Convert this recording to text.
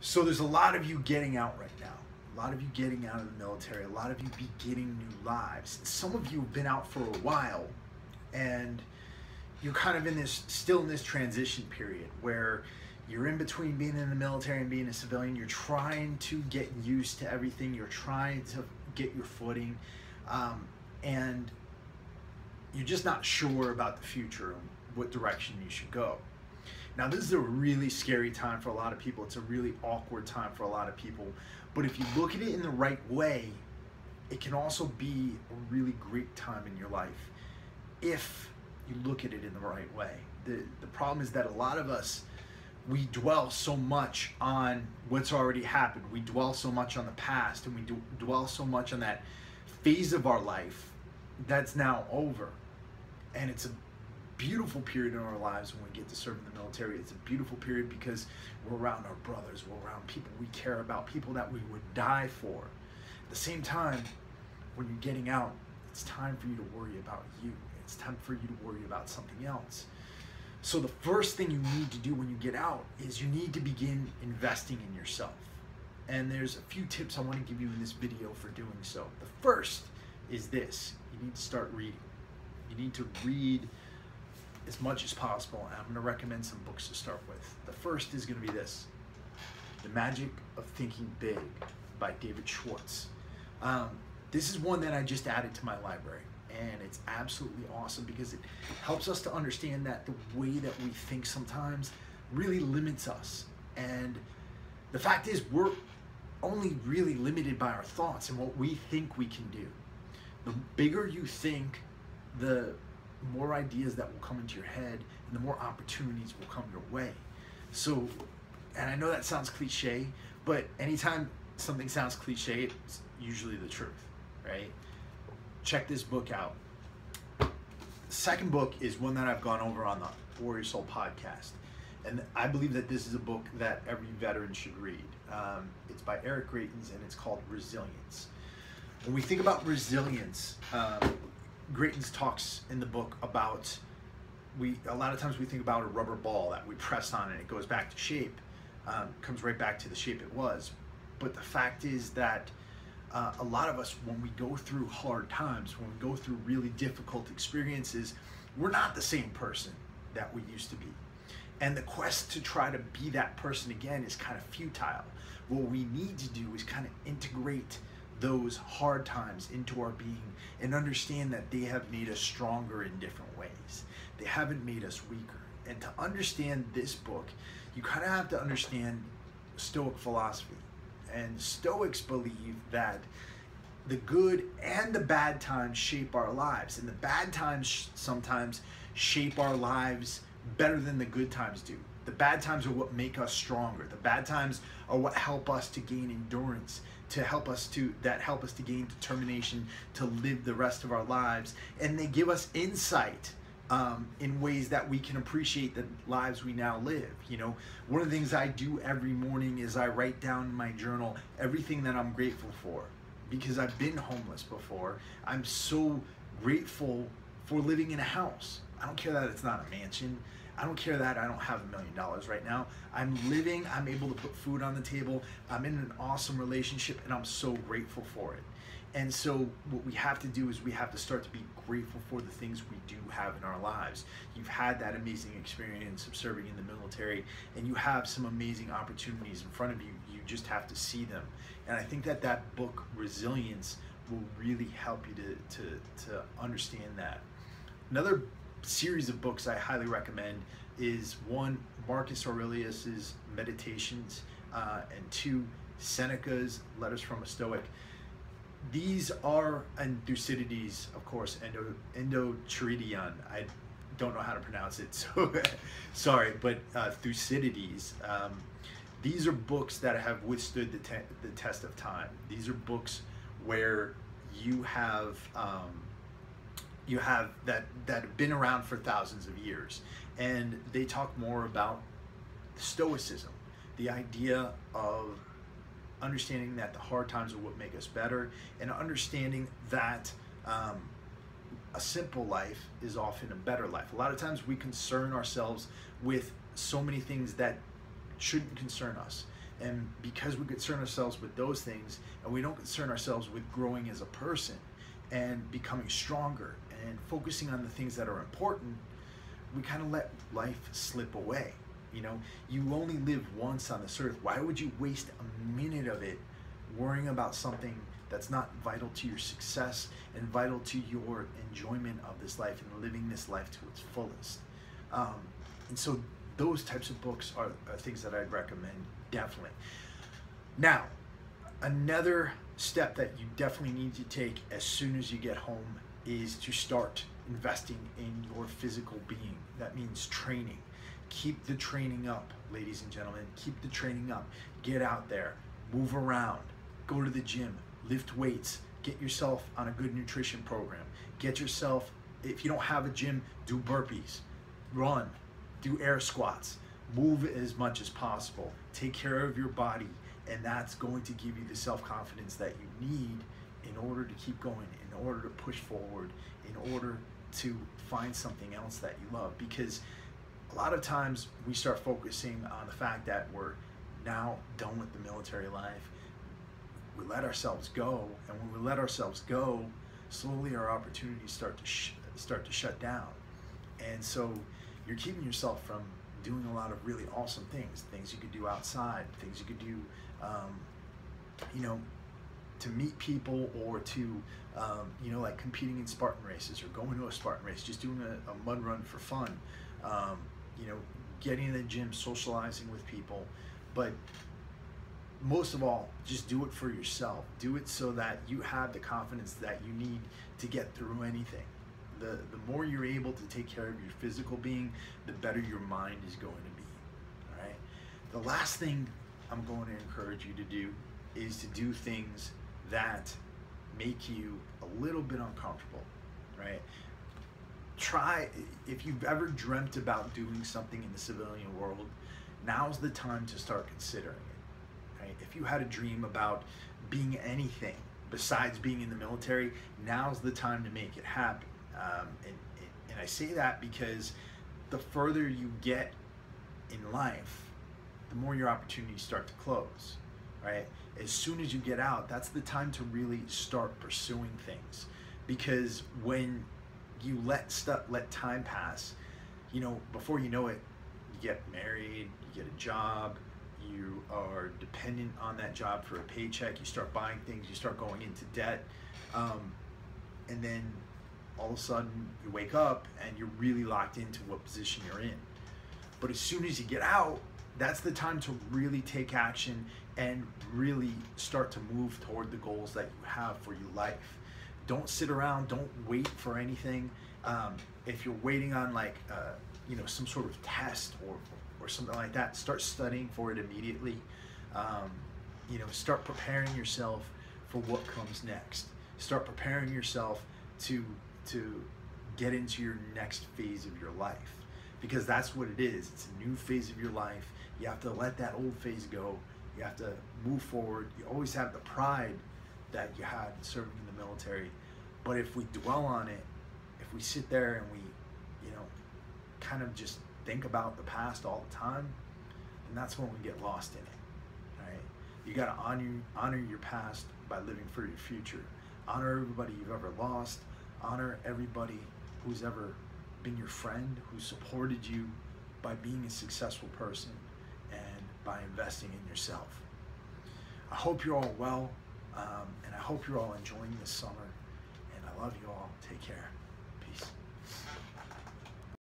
So there's a lot of you getting out right now. A lot of you getting out of the military. A lot of you beginning new lives. Some of you have been out for a while, and you're kind of still in this transition period where you're in between being in the military and being a civilian. You're trying to get used to everything. You're trying to get your footing, and you're just not sure about the future and what direction you should go. Now, this is a really scary time for a lot of people. It's a really awkward time for a lot of people. But if you look at it in the right way, it can also be a really great time in your life if you look at it in the right way. The problem is that a lot of us, we dwell so much on what's already happened. We dwell so much on the past, and we dwell so much on that phase of our life that's now over. And it's a beautiful period in our lives when we get to serve in the military. It's a beautiful period because we're around our brothers, we're around people we care about, people that we would die for. At the same time, when you're getting out, it's time for you to worry about you. It's time for you to worry about something else. So the first thing you need to do when you get out is you need to begin investing in yourself. And there's a few tips I want to give you in this video for doing so. The first is this: you need to start reading. You need to read as much as possible, and I'm going to recommend some books to start with. The first is going to be this: The Magic of Thinking Big by David Schwartz. This is one that I just added to my library, and it's absolutely awesome because it helps us to understand that the way that we think sometimes really limits us. And the fact is, we're only really limited by our thoughts and what we think we can do. The bigger you think, the more ideas that will come into your head, and the more opportunities will come your way. So, and I know that sounds cliche, but anytime something sounds cliche, it's usually the truth, right? Check this book out. The second book is one that I've gone over on the Warrior Soul podcast, and I believe that this is a book that every veteran should read. It's by Eric Greitens, and it's called Resilience. When we think about resilience, Greitens talks in the book about, a lot of times we think about a rubber ball that we press on and it goes back to shape, comes right back to the shape it was. But the fact is that a lot of us, when we go through hard times, when we go through really difficult experiences, we're not the same person that we used to be. And the quest to try to be that person again is kind of futile. What we need to do is kind of integrate those hard times into our being and understand that they have made us stronger in different ways. They haven't made us weaker. And to understand this book, you kind of have to understand Stoic philosophy. And Stoics believe that the good and the bad times shape our lives, and the bad times sometimes shape our lives better than the good times do. The bad times are what make us stronger. The bad times are what help us to gain endurance, help us to gain determination to live the rest of our lives. And they give us insight in ways that we can appreciate the lives we now live. You know, one of the things I do every morning is I write down in my journal everything that I'm grateful for, because I've been homeless before. I'm so grateful for living in a house. I don't care that it's not a mansion. I don't care that I don't have $1 million right now. I'm living, I'm able to put food on the table. I'm in an awesome relationship, and I'm so grateful for it. And so what we have to do is we have to start to be grateful for the things we do have in our lives. You've had that amazing experience of serving in the military, and you have some amazing opportunities in front of you. You just have to see them. And I think that that book, Resilience, will really help you to understand that. Another series of books I highly recommend is one, Marcus Aurelius's Meditations, and two, Seneca's Letters from a Stoic. These are, and Thucydides, of course, Endotridion. I don't know how to pronounce it, so sorry, but Thucydides. These are books that have withstood the test of time. These are books where you have that have been around for thousands of years, and they talk more about Stoicism, the idea of understanding that the hard times are what make us better, and understanding that a simple life is often a better life. A lot of times we concern ourselves with so many things that shouldn't concern us. And because we concern ourselves with those things and we don't concern ourselves with growing as a person and becoming stronger and focusing on the things that are important, we kind of let life slip away. You know, you only live once on this earth. Why would you waste a minute of it worrying about something that's not vital to your success and vital to your enjoyment of this life and living this life to its fullest? And so those types of books are things that I'd recommend, definitely. Now, another step that you definitely need to take as soon as you get home is to start investing in your physical being. That means training. Keep the training up, ladies and gentlemen. Keep the training up. Get out there, move around, go to the gym, lift weights, get yourself on a good nutrition program. Get yourself, if you don't have a gym, do burpees, run, do air squats, move as much as possible. Take care of your body, and that's going to give you the self-confidence that you need in order to keep going, in order to push forward, in order to find something else that you love. Because a lot of times we start focusing on the fact that we're now done with the military life. We let ourselves go, and when we let ourselves go, slowly our opportunities start to shut down. And so you're keeping yourself from doing a lot of really awesome things you could do outside, things you could do, you know, to meet people, or to, you know, like competing in Spartan races or going to a Spartan race, just doing a mud run for fun, you know, getting in the gym, socializing with people. But most of all, just do it for yourself. Do it so that you have the confidence that you need to get through anything. The more you're able to take care of your physical being, the better your mind is going to be. All right. The last thing I'm going to encourage you to do is to do things that make you a little bit uncomfortable. Right. Try, if you've ever dreamt about doing something in the civilian world, now's the time to start considering it. Right? If you had a dream about being anything besides being in the military, now's the time to make it happen. And I say that because the further you get in life, the more your opportunities start to close, right? As soon as you get out, that's the time to really start pursuing things. Because when you let time pass, you know, before you know it, you get married, you get a job, you are dependent on that job for a paycheck, you start buying things, you start going into debt, and then all of a sudden you wake up and you're really locked into what position you're in. But as soon as you get out, that's the time to really take action and really start to move toward the goals that you have for your life. Don't sit around, don't wait for anything. If you're waiting on like you know, some sort of test or something like that, start studying for it immediately. You know, start preparing yourself for what comes next. Start preparing yourself to get into your next phase of your life, because that's what it is. It's a new phase of your life. You have to let that old phase go. You have to move forward. You always have the pride that you had serving in the military, but if we dwell on it, if we sit there and we, you know, kind of just think about the past all the time, then that's when we get lost in it. Right? You got to honor your past by living for your future. Honor everybody you've ever lost. Honor everybody who's ever been your friend, who supported you by being a successful person and by investing in yourself. I hope you're all well, and I hope you're all enjoying this summer, and I love you all. Take care. Peace.